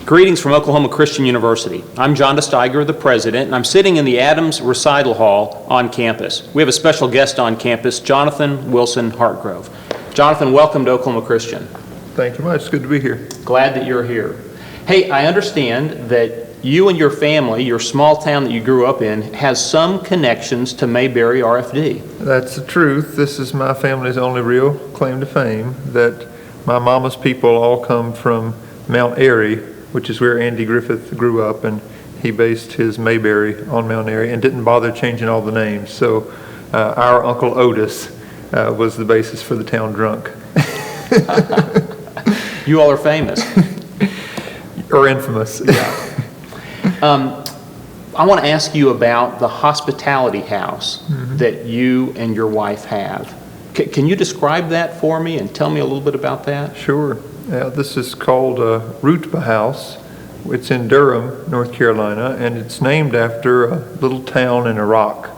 Greetings from Oklahoma Christian University. I'm John deSteiguer, the president, and I'm sitting in the Adams Recital Hall on campus. We have a special guest on campus, Jonathan Wilson-Hartgrove. Jonathan, welcome to Oklahoma Christian. Thank you much. It's good to be here. Glad that you're here. Hey, I understand that you and your family, your small town that you grew up in, has some connections to Mayberry RFD. That's the truth. This is my family's only real claim to fame, that my mama's people all come from Mount Airy, which is where Andy Griffith grew up, and he based his Mayberry on Mount Airy and didn't bother changing all the names. So our Uncle Otis was the basis for the town Drunk. You all are famous. Or infamous. Yeah. I want to ask you about the hospitality house that you and your wife have. Can you describe that for me and tell me a little bit about that? Sure. This is called Rootba House. It's in Durham, North Carolina, and it's named after a little town in Iraq.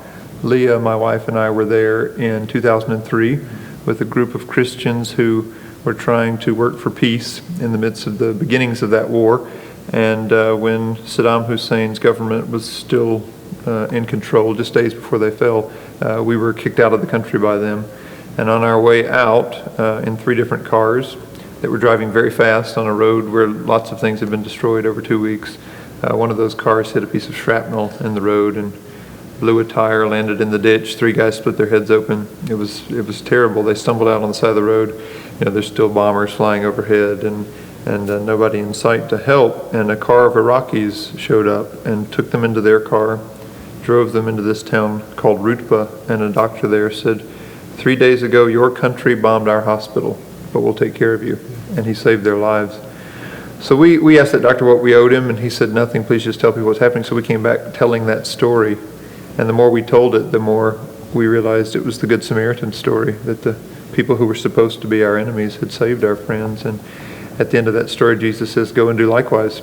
Leah, my wife, and I were there in 2003 with a group of Christians who were trying to work for peace in the midst of the beginnings of that war. And when Saddam Hussein's government was still in control, just days before they fell, we were kicked out of the country by them. And on our way out in 3 different cars that were driving very fast on a road where lots of things had been destroyed over 2 weeks, one of those cars hit a piece of shrapnel in the road and blew a tire, landed in the ditch. 3 guys split their heads open. It was terrible. They stumbled out on the side of the road. There's still bombers flying overhead and nobody in sight to help. And a car of Iraqis showed up and took them into their car, drove them into this town called Rootba, and a doctor there said, 3 days ago your country bombed our hospital, but we'll take care of you. And he saved their lives. So we asked that doctor what we owed him, and he said, nothing, please just tell people what's happening. So we came back telling that story. And the more we told it, the more we realized it was the Good Samaritan story, that the people who were supposed to be our enemies had saved our friends. And at the end of that story, Jesus says, go and do likewise.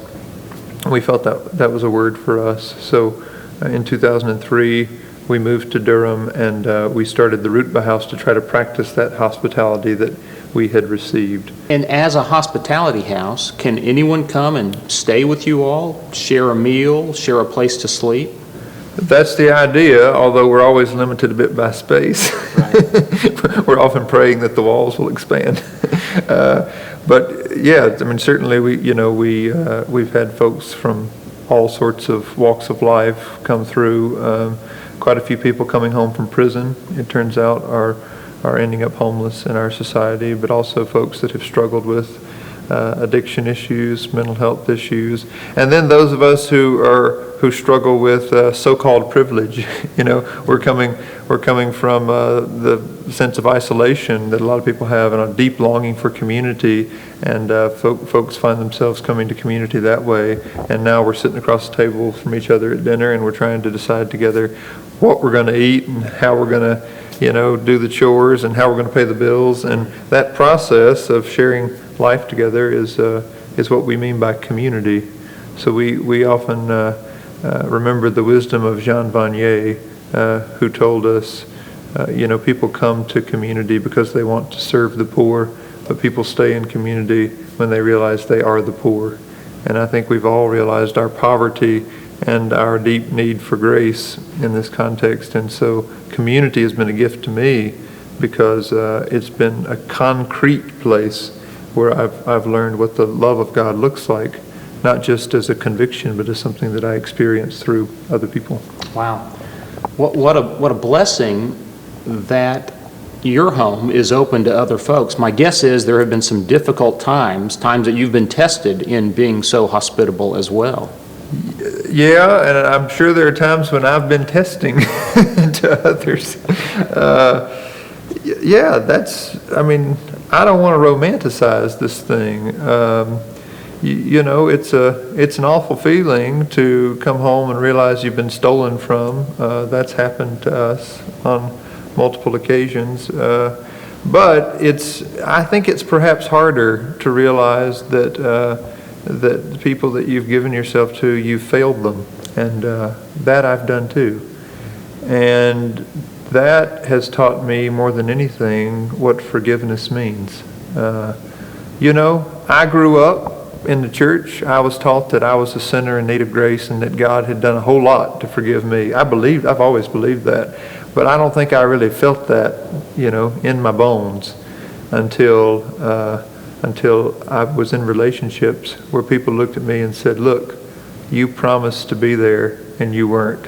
And we felt that was a word for us. So in 2003, we moved to Durham, and we started the Rootba House to try to practice that hospitality that we had received. And as a hospitality house, can anyone come and stay with you all, share a meal, share a place to sleep? That's the idea, although we're always limited a bit by space. Right. We're often praying that the walls will expand. But yeah, I mean, certainly we've had folks from all sorts of walks of life come through. Quite a few people coming home from prison, it turns out, are ending up homeless in our society, but also folks that have struggled with addiction issues, mental health issues, and then those of us who struggle with so-called privilege. We're coming from the sense of isolation that a lot of people have, and a deep longing for community, and folks find themselves coming to community that way. And now we're sitting across the table from each other at dinner, and we're trying to decide together what we're going to eat and how we're going to do the chores and how we're going to pay the bills. And that process of sharing life together is what we mean by community. So we often remember the wisdom of Jean Vanier, who told us, people come to community because they want to serve the poor, but people stay in community when they realize they are the poor. And I think we've all realized our poverty and our deep need for grace in this context. And so community has been a gift to me because it's been a concrete place where I've learned what the love of God looks like, not just as a conviction, but as something that I experience through other people. Wow. What a blessing that your home is open to other folks. My guess is there have been some difficult times that you've been tested in being so hospitable as well. Yeah, and I'm sure there are times when I've been testing to others. I don't want to romanticize this thing. It's an awful feeling to come home and realize you've been stolen from. That's happened to us on multiple occasions. But I think it's perhaps harder to realize that the people that you've given yourself to, you've failed them. And that I've done too. And that has taught me more than anything what forgiveness means. I grew up in the church, I was taught that I was a sinner in need of grace and that God had done a whole lot to forgive me. I've always believed that. But I don't think I really felt that, in my bones until I was in relationships where people looked at me and said, look, you promised to be there and you weren't.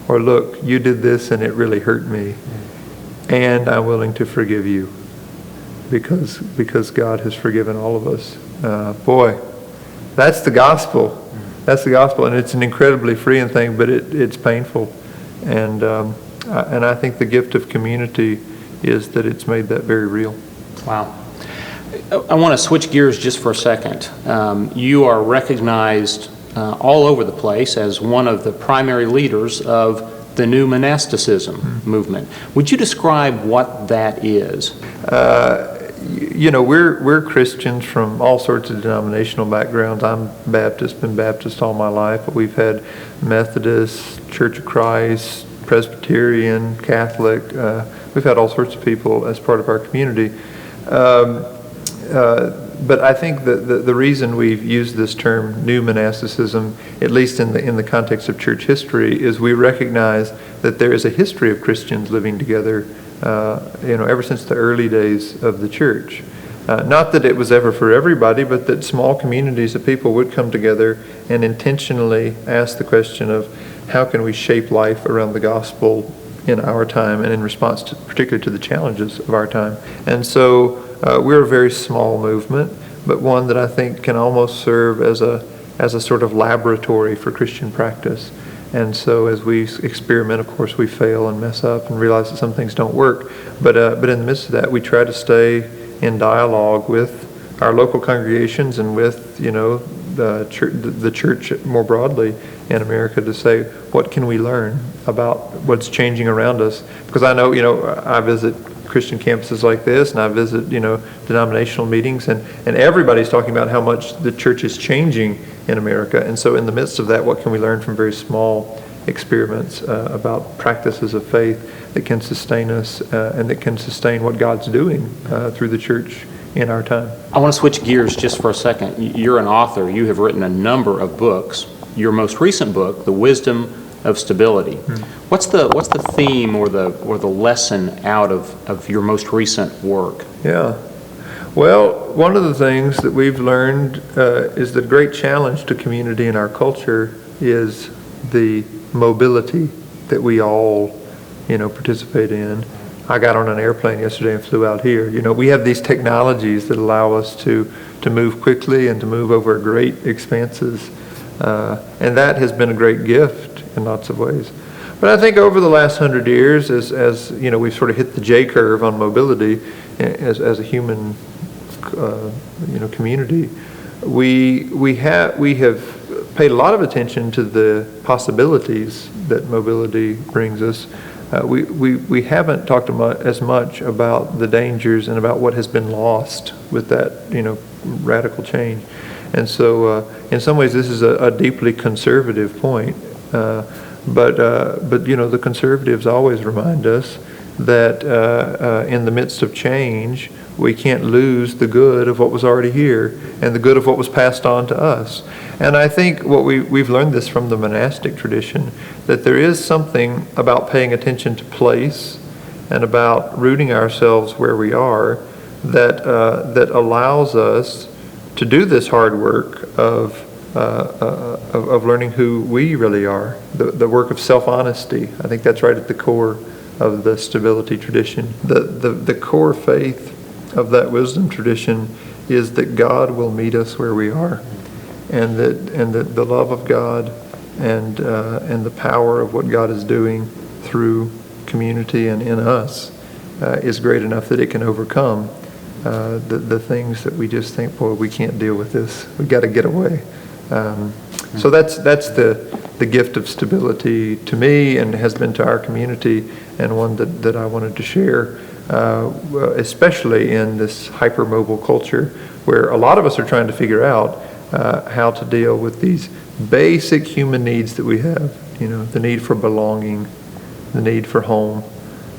Or look, you did this and it really hurt me. And I'm willing to forgive you because God has forgiven all of us. Boy, that's the gospel. That's the gospel, and it's an incredibly freeing thing, but it's painful. And I think the gift of community is that it's made that very real. Wow. I want to switch gears just for a second. You are recognized all over the place as one of the primary leaders of the new monasticism movement. Would you describe what that is? We're Christians from all sorts of denominational backgrounds. I'm Baptist, been Baptist all my life, but we've had Methodist, Church of Christ, Presbyterian, Catholic. We've had all sorts of people as part of our community. But I think the reason we've used this term new monasticism, at least in the context of church history, is we recognize that there is a history of Christians living together ever since the early days of the church. Not that it was ever for everybody, but that small communities of people would come together and intentionally ask the question of how can we shape life around the gospel in our time and in response to, particularly to the challenges of our time. And so we're a very small movement, but one that I think can almost serve as a sort of laboratory for Christian practice. And so as we experiment, of course, we fail and mess up and realize that some things don't work. But in the midst of that, we try to stay in dialogue with our local congregations and with, the church more broadly in America to say, what can we learn about what's changing around us? Because I know, I visit Christian campuses like this, and I visit, denominational meetings, and everybody's talking about how much the church is changing in America. And so in the midst of that, what can we learn from very small experiments about practices of faith that can sustain us and that can sustain what God's doing through the church in our time? I want to switch gears just for a second. You're an author. You have written a number of books. Your most recent book, The Wisdom of Stability. What's the theme or the lesson out of your most recent work? Yeah. Well, one of the things that we've learned is the great challenge to community in our culture is the mobility that we all, participate in. I got on an airplane yesterday and flew out here. We have these technologies that allow us to move quickly and to move over great expanses. And that has been a great gift in lots of ways. But I think over the last 100 years, as we've sort of hit the J curve on mobility as a human community, we have paid a lot of attention to the possibilities that mobility brings us. We haven't talked as much about the dangers and about what has been lost with that radical change. And so in some ways this is a deeply conservative point. But the conservatives always remind us that in the midst of change, we can't lose the good of what was already here and the good of what was passed on to us. And I think what we've learned this from the monastic tradition, that there is something about paying attention to place and about rooting ourselves where we are that allows us to do this hard work of learning who we really are, the work of self-honesty. I think that's right at the core of the stability tradition. The core faith of that wisdom tradition is that God will meet us where we are, and that the love of God and the power of what God is doing through community and in us is great enough that it can overcome the things that we just think, boy, we can't deal with this. We got to get away. So that's the gift of stability to me and has been to our community, and one that I wanted to share, especially in this hypermobile culture where a lot of us are trying to figure out how to deal with these basic human needs that we have. The need for belonging, the need for home,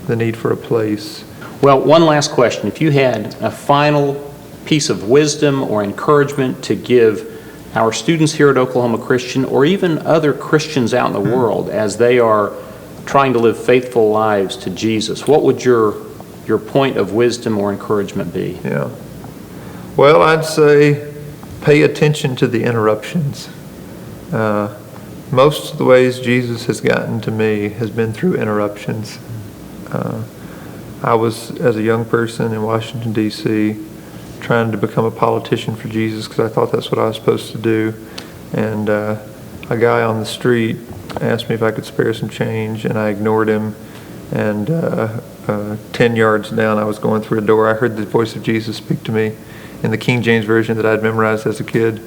the need for a place. Well, one last question. If you had a final piece of wisdom or encouragement to give our students here at Oklahoma Christian, or even other Christians out in the world, as they are trying to live faithful lives to Jesus? What would your point of wisdom or encouragement be? Yeah. Well, I'd say pay attention to the interruptions. Most of the ways Jesus has gotten to me has been through interruptions. I was, as a young person in Washington, D.C., trying to become a politician for Jesus because I thought that's what I was supposed to do. And a guy on the street asked me if I could spare some change, and I ignored him. And 10 yards down, I was going through a door. I heard the voice of Jesus speak to me in the King James Version that I'd memorized as a kid.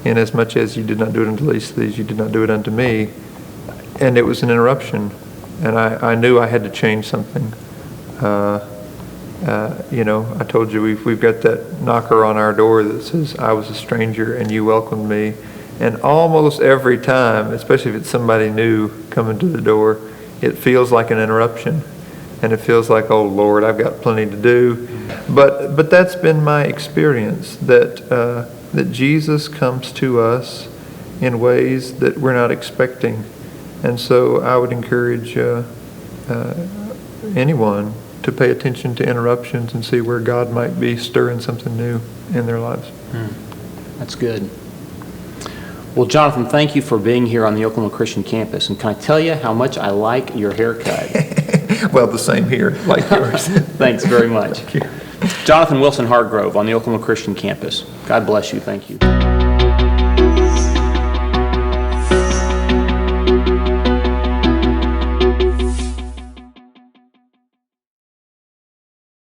Inasmuch as you did not do it unto least these, you did not do it unto me. And it was an interruption. And I knew I had to change something. I told you we've got that knocker on our door that says, I was a stranger and you welcomed me. And almost every time, especially if it's somebody new coming to the door, it feels like an interruption. And it feels like, oh Lord, I've got plenty to do. But that's been my experience, that Jesus comes to us in ways that we're not expecting. And so I would encourage anyone to pay attention to interruptions and see where God might be stirring something new in their lives. That's good. Well, Jonathan, thank you for being here on the Oklahoma Christian campus. And can I tell you how much I like your haircut? Well, the same here, like yours. Thanks very much. Thank you. Jonathan Wilson-Hartgrove on the Oklahoma Christian campus. God bless you. Thank you.